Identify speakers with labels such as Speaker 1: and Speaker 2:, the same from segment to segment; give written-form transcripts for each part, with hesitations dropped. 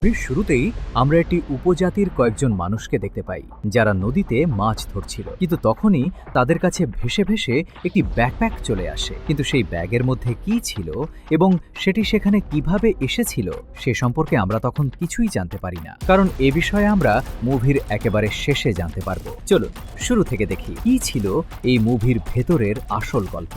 Speaker 1: ছবির শুরুতেই আমরা একটি উপজাতির কয়েকজন মানুষকে দেখতে পাই যারা নদীতে মাছ ধরছিল, কিন্তু তখনই তাদের কাছে ভেসে ভেসে একটি ব্যাকপ্যাক চলে আসে। কিন্তু সেই ব্যাগের মধ্যে কি ছিল এবং সেটি সেখানে কিভাবে এসেছিল সে সম্পর্কে আমরা তখন কিছুই জানতে পারি না, কারণ এ বিষয়ে আমরা মুভির একেবারে শেষে জানতে পারবো। চলুন শুরু থেকে দেখি কি ছিল এই মুভির ভেতরের আসল গল্প।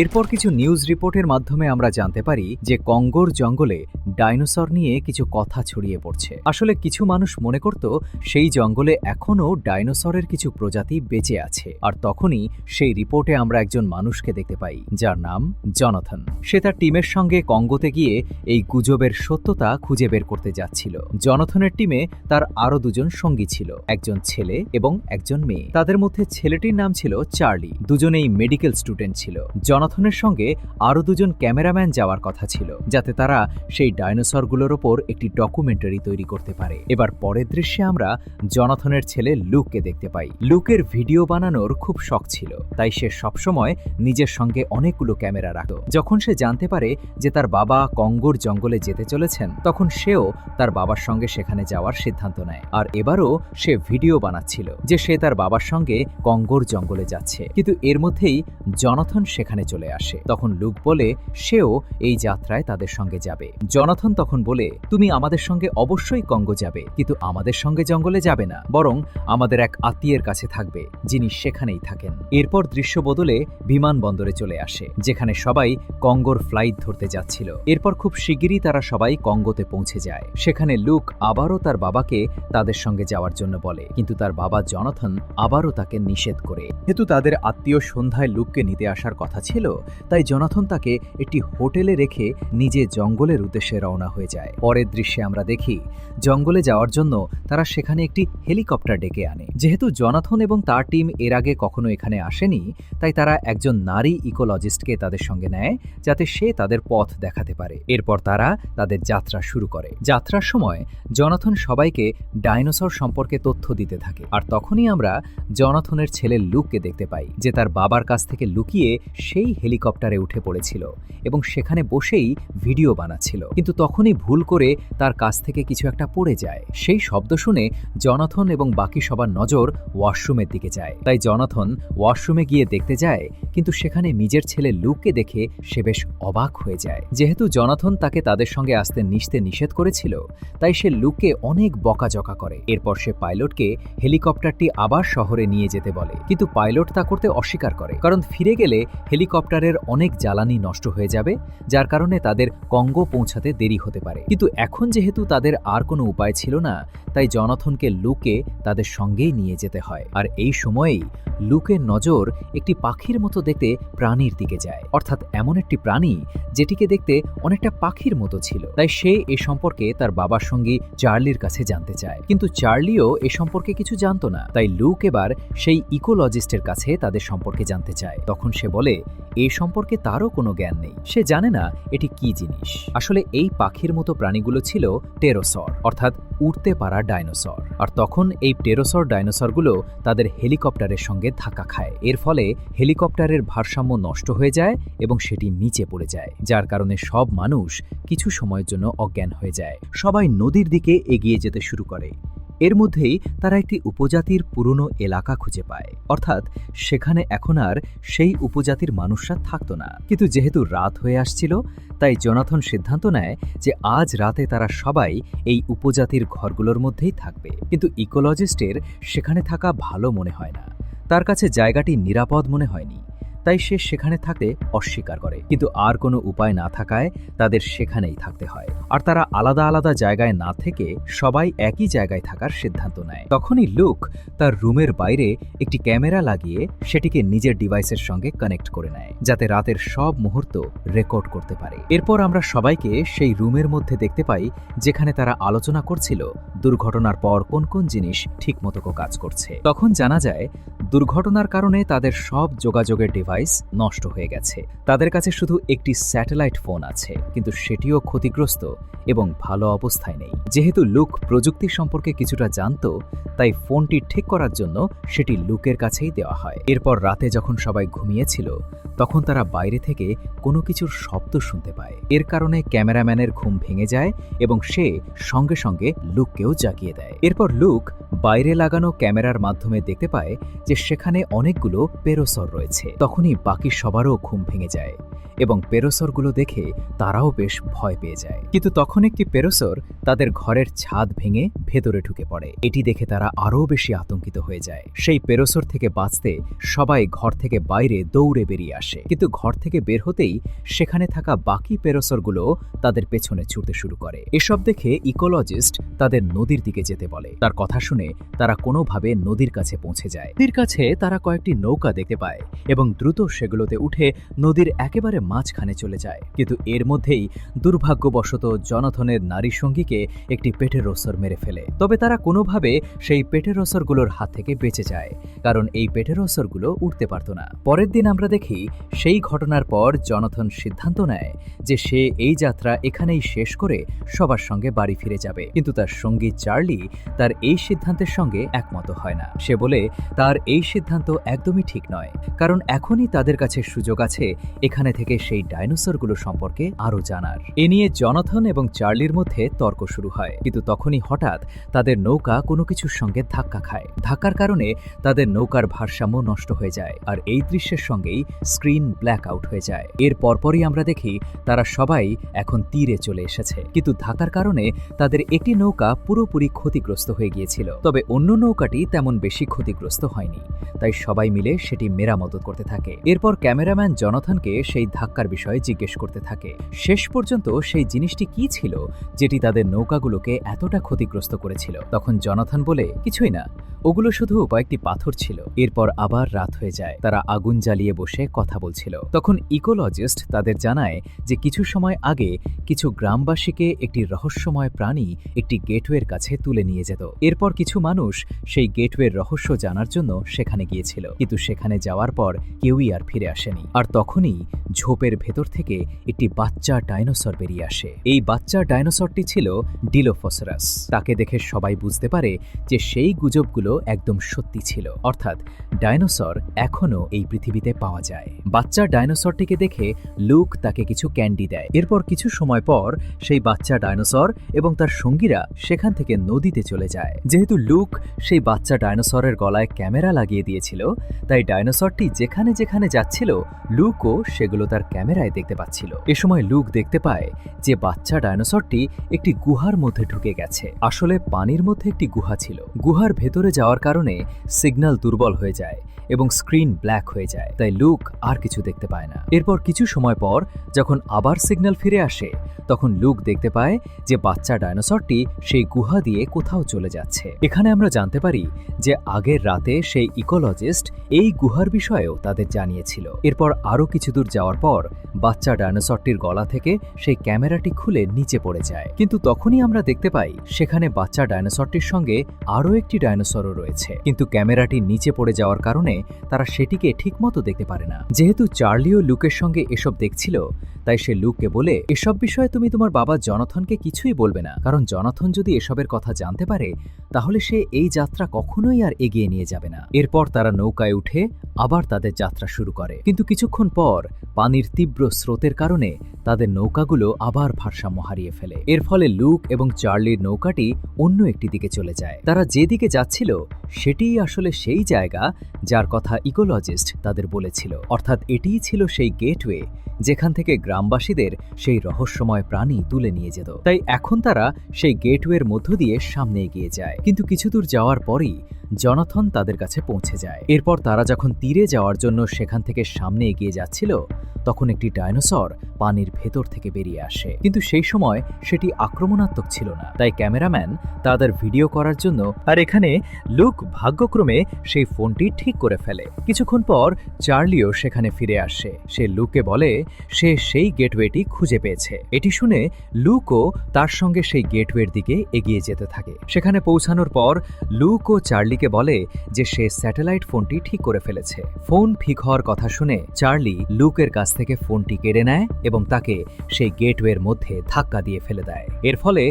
Speaker 1: এরপর কিছু নিউজ রিপোর্টের মাধ্যমে আমরা জানতে পারি যে কঙ্গোর জঙ্গলে ডাইনোসর নিয়ে কিছু কথা ছড়িয়ে পড়ছে। আসলে কিছু মানুষ মনে করত সেই জঙ্গলে এখনও ডাইনোসরের কিছু প্রজাতি বেঁচে আছে, আর তখনই সেই রিপোর্টে আমরা একজন মানুষকে দেখতে পাই যার নাম জনাথন। সে তার টিমের সঙ্গে কঙ্গোতে গিয়ে এই গুজবের সত্যতা খুঁজে বের করতে যাচ্ছিল। জনাথনের টিমে তার আরও দুজন সঙ্গী ছিল, একজন ছেলে এবং একজন মেয়ে। তাদের মধ্যে ছেলেটির নাম ছিল চার্লি, দুজনেই মেডিকেল স্টুডেন্ট ছিল। জনাথনের সঙ্গে আরও দুজন ক্যামেরাম্যান যাওয়ার কথা ছিল, যাতে তারা সেই ডাইনোসরগুলোর ওপর একটি ডকুমেন্টারি তৈরি করতে পারে। এবার পরের দৃশ্যে আমরা জনাথনের ছেলে লুককে দেখতে পাই। লুকের ভিডিও বানানোর খুব শখ ছিল, তাই সে সবসময় নিজের সঙ্গে অনেকগুলো ক্যামেরা রাখত। যখন সে জানতে পারে যে তার বাবা কঙ্গোর জঙ্গলে যেতে চলেছেন, তখন সেও তার বাবার সঙ্গে সেখানে যাওয়ার সিদ্ধান্ত নেয়। আর এবারও সে ভিডিও বানাচ্ছিল যে সে তার বাবার সঙ্গে কঙ্গোর জঙ্গলে যাচ্ছে। কিন্তু এর মধ্যেই জনাথন সেখানে চলে আসে। তখন লুক বলে সেও এই যাত্রায় তাদের সঙ্গে যাবে। জনাথন তখন বলে, তুমি আমাদের সঙ্গে অবশ্যই কঙ্গো যাবে, কিন্তু আমাদের সঙ্গে জঙ্গলে যাবে না, বরং আমাদের এক আত্মীয়ের কাছে থাকবে যিনি সেখানেই থাকেন। এরপর দৃশ্য বদলে বিমানবন্দরে চলে আসে, যেখানে সবাই কঙ্গোর ফ্লাইট ধরতে যাচ্ছিল। এরপর খুব শিগগিরই তারা সবাই কঙ্গোতে পৌঁছে যায়। সেখানে লুক আবারও তার বাবাকে তাদের সঙ্গে যাওয়ার জন্য বলে, কিন্তু তার বাবা জনাথন আবারও তাকে নিষেধ করে। যেহেতু তাদের আত্মীয় সন্ধ্যায় লুককে নিতে আসার কথা ছিল, তাই জনাথন তাকে একটি হোটেলে রেখে নিজে জঙ্গলের উদ্দেশ্যে রওনা হয়ে যায়। পরের দৃশ্যে আমরা দেখি জঙ্গলে যাওয়ার জন্য তারা সেখানে একটি হেলিকপ্টার ডেকে আনে। যেহেতু জনাথন এবং তার টিম এর আগে কখনো এখানে আসেনি, তাই তারা একজন নারী ইকোলজিস্টকে তাদের সঙ্গে নেয়, যাতে সে তাদের পথ দেখাতে পারে। এরপর তারা তাদের যাত্রা শুরু করে। যাত্রার সময় জনাথন সবাইকে ডাইনোসর সম্পর্কে তথ্য দিতে থাকে, আর তখনই আমরা জনাথনের ছেলে লুককে দেখতে পাই, যে তার বাবার কাছ থেকে লুকিয়ে সেই হেলিকপ্টারে উঠে পড়েছিল এবং সেখানে বসেই ভিডিও বানাচ্ছিল। কিন্তু তখনই ভুল করে তার কাছ থেকে কিছু একটা পড়ে যায়। সেই শব্দ শুনে জনাথন এবং বাকি সবার নজর ওয়াশরুমের দিকে যায়। তাই জনাথন ওয়াশরুমে গিয়ে দেখতে যায়, কিন্তু সেখানে নিজের ছেলে লুককে দেখে সে বেশ অবাক হয়ে যায়। যেহেতু জনাথন তাকে তাদের সঙ্গে আসতে নিষেধ করেছিল, তাই সে লুককে অনেক বকাঝকা করে। এরপর সে পাইলটকে হেলিকপ্টারটি আবার শহরে নিয়ে যেতে বলে, কিন্তু পাইলট তা করতে অস্বীকার করে, কারণ ফিরে গেলে হেলিকপ্টারের অনেক জ্বালানি নষ্ট হয়ে যাবে, যার কারণে তাদের কঙ্গো পৌঁছাতে দেরি হতে পারে। কিন্তু এখন যেহেতু তাদের আর কোনো উপায় ছিল না, তাই জনাথনকে লুকে তাদের সঙ্গেই নিয়ে যেতে হয়। আর এই সময়েই লুকের নজর একটি পাখির মতো দেখতে প্রাণীর দিকে যায়, অর্থাৎ এমন একটি প্রাণী যেটিকে দেখতে অনেকটা পাখির মতো ছিল। তাই সে এ সম্পর্কে তার বাবার সঙ্গী চার্লির কাছে জানতে চায়, কিন্তু চার্লিও এ সম্পর্কে কিছু জানতো না। তাই লুক এবার সেই ইকোলজিস্টের কাছে তাদের সম্পর্কে জানতে চায়। তখন সে বলে এ সম্পর্কে তারও কোনো জ্ঞান নেই, সে জানে না এটি কি জিনিস। আসলে এই পাখির মতো প্রাণীগুলো ছিল টেরোসর, অর্থাৎ উড়তে পারা ডাইনোসর। আর তখন এই টেরোসর ডাইনোসরগুলো তাদের হেলিকপ্টারের সঙ্গে ধাক্কা খায়। এর ফলে হেলিকপ্টারের ভারসাম্য নষ্ট হয়ে যায় এবং সেটি নিচে পড়ে যায়, যার কারণে সব মানুষ কিছু সময়ের জন্য অজ্ঞান হয়ে যায়। সবাই নদীর দিকে এগিয়ে যেতে শুরু করে। এর মধ্যেই তারা একটি উপজাতির পুরনো এলাকা খুঁজে পায়, অর্থাৎ সেখানে এখন আর সেই উপজাতির মানুষরা থাকতো না। কিন্তু যেহেতু রাত হয়ে আসছিল, তাই জনাথন সিদ্ধান্ত নেয় যে আজ রাতে তারা সবাই এই উপজাতির ঘরগুলোর মধ্যেই থাকবে। কিন্তু ইকোলজিস্টের সেখানে থাকা ভালো মনে হয় না, তার কাছে জায়গাটি নিরাপদ মনে হয়নি, তাই সে সেখানে থাকতে অস্বীকার করে। কিন্তু আর কোনো উপায় না থাকায় তাদের সেখানেই থাকতে হয়। আর তারা আলাদা আলাদা জায়গায় না থেকে সবাই একই জায়গায় থাকার সিদ্ধান্ত নেয়। তখনই লুক তার রুমের বাইরে একটি ক্যামেরা লাগিয়ে সেটিকে নিজের ডিভাইসের সঙ্গে কানেক্ট করে নেয়, যাতে রাতের সব মুহূর্ত রেকর্ড করতে পারে। এরপর আমরা সবাইকে সেই রুমের মধ্যে দেখতে পাই, যেখানে তারা আলোচনা করছিল দুর্ঘটনার পর কোন কোন জিনিস ঠিকমতো কাজ করছে। তখন জানা যায় দুর্ঘটনার কারণে তাদের সব যোগাযোগের ডিভাইস ডিভাইস নষ্ট হয়ে গেছে। তাদের কাছে শুধু একটি স্যাটেলাইট ফোন আছে, কিন্তু সেটিও ক্ষতিগ্রস্ত এবং ভালো অবস্থায় নেই। যেহেতু লুক প্রযুক্তি সম্পর্কে কিছুটা জানত, তাই ফোনটি ঠিক করার জন্য সেটি লুকের কাছেই দেওয়া হয়। এরপর রাতে যখন সবাই ঘুমিয়েছিল, তখন তারা বাইরে থেকে কোনো কিছুর শব্দ শুনতে পায়। এর কারণে ক্যামেরাম্যানের ঘুম ভেঙে যায় এবং সে সঙ্গে সঙ্গে লুককেও জাগিয়ে দেয়। এরপর লুক বাইরে লাগানো ক্যামেরার মাধ্যমে দেখতে পায় যে সেখানে অনেকগুলো পেরোসর রয়েছে। তখনই বাকি সবারও ঘুম ভেঙে যায় এবং পেরোসরগুলো দেখে তারাও বেশ ভয় পেয়ে যায়। কিন্তু তখন একটি পেরোসর তাদের ঘরের ছাদ ভেঙে ভেতরে ঢুকে পড়ে। এটি দেখে তারা আরও বেশি আতঙ্কিত হয়ে যায়। সেই পেরোসর থেকে বাঁচতে সবাই ঘর থেকে বাইরে দৌড়ে বেরিয়ে আসে, কিন্তু ঘর থেকে বের হতেই সেখানে থাকা বাকি পেরোসরগুলো তাদের পেছনে ছুটতে শুরু করে। এসব দেখে ইকোলজিস্ট তাদের নদীর দিকে যেতে বলে। তার কথা শুনে তারা কোনোভাবে নদীর কাছে পৌঁছে যায়। নদীর কাছে তারা কয়েকটি নৌকা দেখতে পায় এবং দ্রুত সেগুলোতে উঠে নদীর একেবারে মাঝখানে চলে যায়। কিন্তু এর মধ্যেই দুর্ভাগ্যবশত জনাথনের নারী সঙ্গীকে একটি পেটেরোসর মেরে ফেলে। তবে তারা কোনোভাবে সেই পেটেরোসরগুলোর হাত থেকে বেঁচে যায়, কারণ এই পেটেরোসরগুলো উঠতে পারত না। পরের দিন আমরা দেখি সেই ঘটনার পর জনাথন সিদ্ধান্ত নেয় যে সে এই যাত্রা এখানেই শেষ করে সবার সঙ্গে বাড়ি ফিরে যাবে। কিন্তু তার সঙ্গী চার্লি তার এই সিদ্ধান্তের সঙ্গে একমত হয় না। সে বলে তার এই সিদ্ধান্ত একদমই ঠিক নয়, কারণ এখনই তাদের কাছে সুযোগ আছে এখানে থেকে সেই ডাইনোসরগুলো সম্পর্কে আরও জানার। এ নিয়ে জনাথন এবং চার্লির মধ্যে তর্ক শুরু হয়, কিন্তু তখনই হঠাৎ তাদের নৌকা কোনো কিছুর সঙ্গে ধাক্কা খায়। ধাক্কার কারণে তাদের নৌকার ভারসাম্য নষ্ট হয়ে যায়, আর এই দৃশ্যের সঙ্গেই স্ক্রিন ব্ল্যাক আউট হয়ে যায়। এর পরপরই আমরা দেখি তারা সবাই এখন তীরে চলে এসেছে, কিন্তু ধাক্কার কারণে তাদের একটি নৌকা পুরোপুরি ক্ষতিগ্রস্ত হয়ে গিয়েছিল, তবে অন্য নৌকাটি তেমন বেশি ক্ষতিগ্রস্ত হয়নি। তাই সবাই মিলে সেটি মেরামত করতে থাকে। এরপর ক্যামেরাম্যান জনাথনকে সেই ধাক্কার বিষয়ে জিজ্ঞেস করতে থাকে। শেষ পর্যন্ত সেই জিনিসটি কি ছিল যেটি তাদের নৌকাগুলোকে এতটা ক্ষতিগ্রস্ত করেছিল? তখন জনাথন বলে, কিছুই না, ওগুলো শুধু কয়েকটি পাথর ছিল। এরপর আবার রাত হয়ে যায়। তারা আগুন জ্বালিয়ে বসে কথা বলছিল। তখন ইকোলজিস্ট তাদের জানায় যে কিছু সময় আগে কিছু গ্রামবাসীকে একটি রহস্যময় প্রাণী একটি গেটওয়ের কাছে তুলে নিয়ে যেত। এরপর কিছু মানুষ সেই গেটওয়ের রহস্য জানার জন্য সেখানে গিয়েছিল, কিন্তু সেখানে যাওয়ার পর কেউই আর ফিরে আসেনি। আর তখনই ঝোপের ভেতর থেকে একটি বাচ্চা ডাইনোসর বেরিয়ে আসে। এই বাচ্চা ডাইনোসরটি ছিল ডিলোফোসারাস। তাকে দেখে সবাই বুঝতে পারে যে সেই গুজবগুলো একদম সত্যি ছিল, অর্থাৎ ডাইনোসর এখনও এই পৃথিবীতে পাওয়া যায়। বাচ্চা ডাইনোসরটিকে দেখে লুক তাকে কিছু ক্যান্ডি দেয়। এরপর কিছু সময় পর সেই বাচ্চা ডাইনোসর এবং তার সঙ্গীরা সেখান থেকে নদীতে চলে যায়। যেহেতু লুক সেই বাচ্চা ডাইনোসরের গলায় ক্যামেরা লাগিয়ে দিয়েছিল, তাই ডাইনোসরটি যেখানে যেখানে যাচ্ছিল লুকও সেগুলো তার ক্যামেরায় দেখতে পাচ্ছিল। এ সময় লুক দেখতে পায় যে বাচ্চা ডাইনোসরটি একটি গুহার মধ্যে ঢুকে গেছে। আসলে পানির মধ্যে একটি গুহা ছিল। গুহার ভেতরে যাওয়ার কারণে সিগন্যাল দুর্বল হয়ে যায় এবং স্ক্রিন ব্ল্যাক হয়ে যায়, তাই লুক আর কিছু দেখতে পায় না। এরপর কিছু সময় পর যখন আবার সিগন্যাল ফিরে আসে, তখন লুক দেখতে পায় যে বাচ্চা ডাইনোসরটি সেই গুহা দিয়ে কোথাও চলে যাচ্ছে। এখানে আমরা জানতে পারি যে আগের রাতে সেই ইকোলজিস্ট এই গুহার বিষয়েও তাদের জানিয়েছিল। এরপর আরও কিছু দূর যাওয়ার পর বাচ্চা ডাইনোসরটির গলা থেকে সেই ক্যামেরাটি খুলে নিচে পড়ে যায়, কিন্তু তখনই আমরা দেখতে পাই সেখানে বাচ্চা ডাইনোসরটির সঙ্গে আরও একটি ডাইনোসরও রয়েছে, কিন্তু ক্যামেরাটি নিচে পড়ে যাওয়ার কারণে তারা সেটিকে ঠিকমতো দেখতে পারে না। যেহেতু চার্লিও লুকের সঙ্গে এসব দেখছিল, তাই সে লুককে বলে, এসব বিষয়ে তুমি তোমার বাবা জনাথনকে কিছুই বলবে না, কারণ জনাথন যদি এসবের কথা জানতে পারে তাহলে সে এই যাত্রা কখনোই আর এগিয়ে নিয়ে যাবে না। এরপর তারা নৌকায় উঠে আবার তাদের যাত্রা শুরু করে, কিন্তু কিছুক্ষণ পর পানির তীব্র স্রোতের কারণে তাদের নৌকাগুলো আবার ভারসাম্য হারিয়ে ফেলে। এর ফলে লুক এবং চার্লির নৌকাটি অন্য একটি দিকে চলে যায়। তারা যেদিকে যাচ্ছিল সেটিই আসলে সেই জায়গা যার কথা ইকোলজিস্ট তাদের বলেছিল, অর্থাৎ এটিই ছিল সেই গেটওয়ে যেখান থেকে গ্রামবাসীদের সেই রহস্যময় প্রাণী তুলে নিয়ে যেত। তাই এখন তারা সেই গেটওয়ের মধ্য দিয়ে সামনে এগিয়ে যায়, কিন্তু কিছু দূর যাওয়ার পরই জনাথন তাদের কাছে পৌঁছে যায়। এরপর তারা যখন তীরে যাওয়ার জন্য সেখান থেকে সামনে এগিয়ে যাচ্ছিল, তখন একটি ডাইনোসর পানির ভেতর থেকে বেরিয়ে আসে, কিন্তু সেই সময় সেটি আক্রমণাত্মক ছিল না। তাই ক্যামেরাম্যান তাদের ভিডিও করার জন্য, আর এখানে লুক ভাগ্যক্রমে সেই ফোনটি ঠিক করে ফেলে। কিছুক্ষণ পর চার্লিও সেখানে ফিরে আসে। সে লুককে বলে সে সেই গেটওয়েটি খুঁজে পেয়েছে। এটি শুনে লুকও তার সঙ্গে সেই গেটওয়ের দিকে এগিয়ে যেতে থাকে। সেখানে পৌঁছানোর পর লুক ও চার্লিকে বলে যে সে স্যাটেলাইট ফোনটি ঠিক করে ফেলেছে। ফোন ঠিক হওয়ার কথা শুনে চার্লি লুকের কাছ থেকে ফোনটি কেড়ে নেয় এবং তাকে সেই গেটওয়ের মধ্যে ধাক্কা দিয়ে ফেলে দেয়। এর ফলে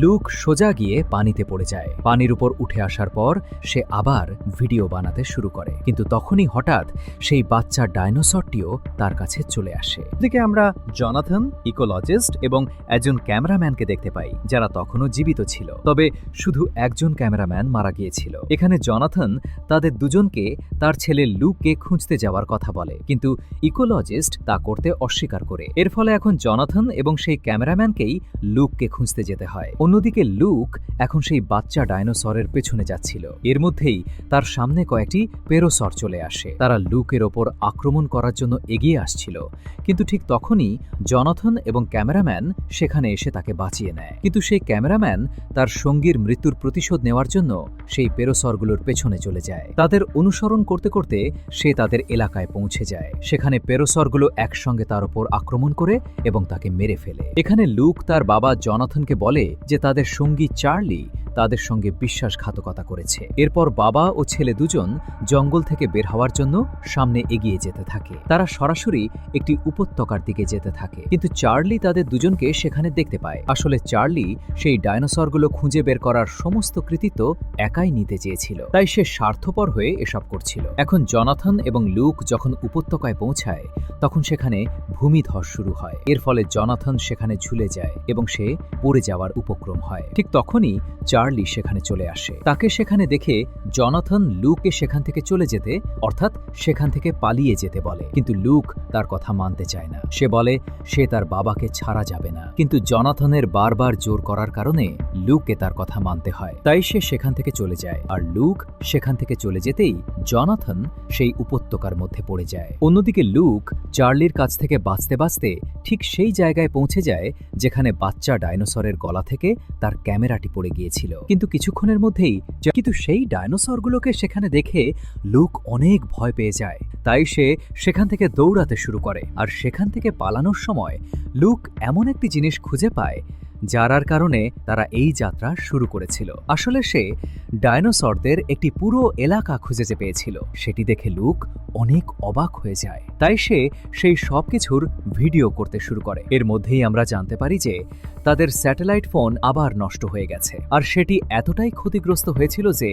Speaker 1: লুক সোজা গিয়ে পানিতে পড়ে যায়। পানির উপর উঠে আসার পর সে আবার ভিডিও বানাতে শুরু করে, কিন্তু তখনই হঠাৎ সেই বাচ্চা ডাইনোসরটিও তার কাছে চলে আসে। এদিকে আমরা জনাথন, ইকোলজিস্ট এবং একজন ক্যামেরাম্যানকে দেখতে পাই, যারা তখনও জীবিত ছিল। তবে শুধু একজন ক্যামেরাম্যান মারা গিয়েছিল। এখানে জনাথন তাদের দুজনকে তার ছেলে লুককে খুঁজতে যাওয়ার কথা বলে, কিন্তু ইকোলজিস্ট তা করতে অস্বীকার করে। এর ফলে এখন জনাথন এবং সেই ক্যামেরাম্যানকেই লুককে খুঁজতে যেতে হয়। অন্যদিকে লুক এখন সেই বাচ্চা ডাইনোসরের পেছনে যাচ্ছিল। এর মধ্যেই তার সামনে কয়েকটি পেরোসর চলে আসে। তারা লুকের ওপর আক্রমণ করার জন্য এগিয়ে আসছিল, কিন্তু ঠিক তখনই জনাথন এবং ক্যামেরাম্যান সেখানে এসে তাকে বাঁচিয়ে নেয়। কিন্তু সেই ক্যামেরাম্যান তার সঙ্গীর মৃত্যুর প্রতিশোধ নেওয়ার জন্য সেই পেরোসরগুলোর পেছনে চলে যায়। তাদের অনুসরণ করতে করতে সে তাদের এলাকায় পৌঁছে যায়। সেখানে পেরোসরগুলো একসঙ্গে তার ওপর আক্রমণ করে এবং তাকে মেরে ফেলে। এখানে লুক তার বাবা জনাথনকে বলে যে তাদের সঙ্গী চার্লি তাদের সঙ্গে বিশ্বাসঘাতকতা করেছে। এরপর বাবা ও ছেলে দুজন জঙ্গল থেকে বের হওয়ার জন্য সামনে এগিয়ে যেতে থাকে। তারা সরাসরি একটি উপত্যকার দিকে যেতে থাকে, কিন্তু চার্লি তাদের দুজনকে সেখানে দেখতে পায়। আসলে চার্লি সেই ডাইনোসরগুলো খুঁজে বের করার সমস্ত কৃতিত্ব একাই নিতে চেয়েছিল, তাই সে স্বার্থপর হয়ে এসব করছিল। এখন জনাথন এবং লুক যখন উপত্যকায় পৌঁছায়, তখন সেখানে ভূমিধস শুরু হয়। এর ফলে জনাথন সেখানে ঝুলে যায় এবং সে পড়ে যাওয়ার উপক্রম হয়। ঠিক তখনই চার্লি সেখানে চলে আসে। তাকে সেখানে দেখে জনাথন লুককে সেখান থেকে চলে যেতে, অর্থাৎ সেখান থেকে পালিয়ে যেতে বলে, কিন্তু লুক তার কথা মানতে চায় না। সে বলে সে তার বাবাকে ছাড়া যাবে না, কিন্তু জনাথনের বারবার জোর করার কারণে লুককে তার কথা মানতে হয়। তাই সে সেখান থেকে চলে যায়, আর লুক সেখান থেকে চলে যেতেই জনাথন সেই উপত্যকার মধ্যে পড়ে যায়। অন্যদিকে লুক চার্লির কাছ থেকে বাঁচতে বাঁচতে ঠিক সেই জায়গায় পৌঁছে যায় যেখানে বাচ্চা ডাইনোসরের গলা থেকে তার ক্যামেরাটি পড়ে গিয়েছিল। কিন্তু কিছুক্ষণের মধ্যেই সেই ডাইনোসরগুলোকে সেখানে দেখে লুক অনেক ভয় পেয়ে যায়। তাই সে সেখান থেকে দৌড়াতে শুরু করে, আর সেখান থেকে পালানোর সময় লুক এমন একটি জিনিস খুঁজে পায় যার কারণে তারা এই যাত্রা শুরু করেছিল। আসলে সে ডাইনোসরদের একটি পুরো এলাকা খুঁজে পেয়েছিল। সেটি দেখে লুক অনেক অবাক হয়ে যায়। তাই সে সেই সব কিছুর ভিডিও করতে শুরু করে। এর মধ্যেই আমরা জানতে পারি যে তাদের স্যাটেলাইট ফোন আবার নষ্ট হয়ে গেছে, আর সেটি এতটাই ক্ষতিগ্রস্ত হয়েছিল যে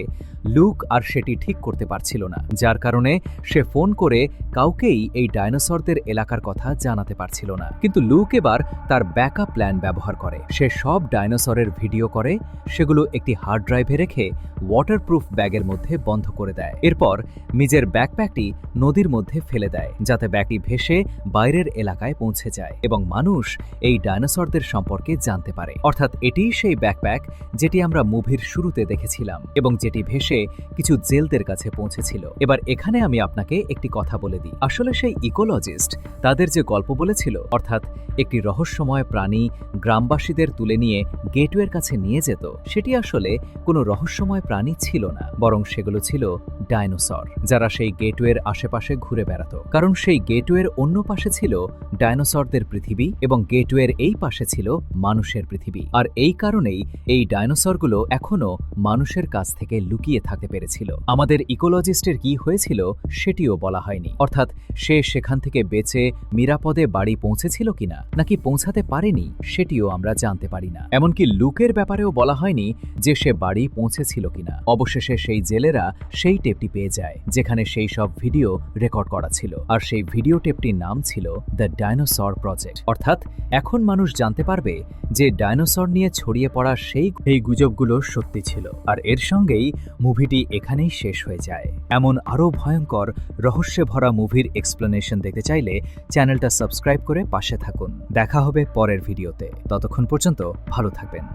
Speaker 1: লুক আর সেটি ঠিক করতে পারছিল না, যার কারণে সে ফোন করে কাউকেই এই ডাইনোসরদের এলাকার কথা জানাতে পারছিল না। কিন্তু লুক এবার তার ব্যাকআপ প্ল্যান ব্যবহার করে। সে সব ডাইনোসরের ভিডিও করে, সেগুলো একটি হার্ড ড্রাইভে রেখে ওয়াটারপ্রুফ ব্যাগের মধ্যে বন্ধ করে দেয়। এরপর নিজের ব্যাকপ্যাকটি নদীর মধ্যে ফেলে দেয়, যাতে ব্যাগটি ভেসে বাইরের এলাকায় পৌঁছে যায় এবং মানুষ এই ডাইনোসরদের সম্পর্কে জানতে পারে। অর্থাৎ এটিই সেই ব্যাকপ্যাক যেটি আমরা মুভির শুরুতে দেখেছিলাম এবং যেটি ভেসে কিছু জেলদের কাছে পৌঁছেছিল। এবার এখানে আমি আপনাকে একটি কথা বলে দিই। আসলে সেই ইকোলজিস্ট তাদের যে গল্প বলেছিল, অর্থাৎ একটি রহস্যময় প্রাণী গ্রামবাসীদের তুলে নিয়ে গেটওয়ের কাছে নিয়ে যেত, সেটি আসলে কোনো রহস্যময় প্রাণী ছিল না, বরং সেগুলো ছিল ডাইনোসর, যারা সেই গেটওয়ের আশেপাশে ঘুরে বেড়াতো। কারণ সেই গেটওয়ের অন্য পাশে ছিল ডাইনোসরদের পৃথিবী এবং গেটওয়ের এই পাশে ছিল মানুষের পৃথিবী। আর এই কারণেই এই ডাইনোসরগুলো এখনো মানুষের কাছ থেকে লুকিয়ে থাকতে পেরেছিল। আমাদের ইকোলজিস্টের কি হয়েছিল সেটিও বলা হয়নি, অর্থাৎ সে সেখান থেকে বেঁচে নিরাপদে বাড়ি পৌঁছেছিল কিনা নাকি পৌঁছাতে পারেনি সেটিও আমরা জানতে পারি না। এমনকি লুকের ব্যাপারেও বলা হয়নি যে সে বাড়ি পৌঁছেছিল কিনা। অবশেষে সেই জেলেরা সেই টেপটি পেয়ে যায় যেখানে সেই সব ভিডিও রেকর্ড করা ছিল, আর সেই ভিডিও টেপটির নাম ছিল দ্য ডাইনোসর প্রজেক্ট। অর্থাৎ এখন মানুষ জানতে পারবে যে ডাইনোসর নিয়ে ছড়িয়ে পড়া সেই গুজবগুলো সত্যি ছিল। আর এর সঙ্গেই মুভিটি এখানেই শেষ হয়ে যায়। এমন আরও ভয়ঙ্কর রহস্যে ভরা মুভির এক্সপ্লেনেশন দেখতে চাইলে চ্যানেলটা সাবস্ক্রাইব করে পাশে থাকুন। দেখা হবে পরের ভিডিওতে। ততক্ষণ পর্যন্ত ভালো থাকবেন।